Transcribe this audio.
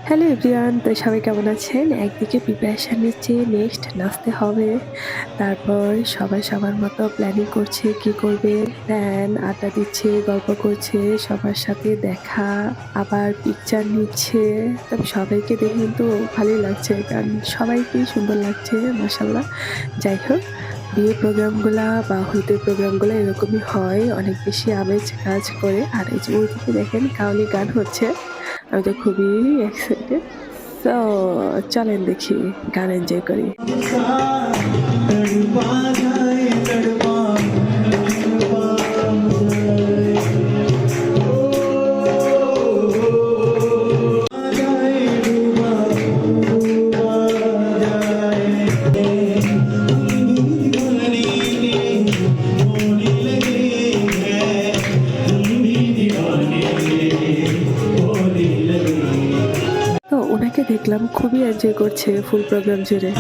Hello everyone, তো সবাই কেমন আছেন? একদিকে প্রিপারেশন নিচ্ছে, নেক্সট নাচতে হবে। তারপর সবাই সবার মতো প্ল্যানিং করছে কি করবে। দেন আড্ডা দিচ্ছে, গল্প করছে, সবার সাথে দেখা, আবার পিকচার নিচ্ছে। তবে সবাইকে দেখে কিন্তু ভালোই লাগছে, কারণ সবাইকেই সুন্দর লাগছে মাশাআল্লাহ। যাই হোক, বিয়ে প্রোগ্রামগুলা বা হলুদের প্রোগ্রামগুলা এরকমই হয়, অনেক বেশি আমেজ কাজ করে। আর এই যে ওইদিকে দেখেন কাওয়ালি গান হচ্ছে। আমি তো খুবই এক্সাইটেড। সো চলেন দেখি, গান এনজয় করি। তো ওনাকে দেখলাম খুবই এনজয় করছে ফুল প্রোগ্রাম জুড়ে।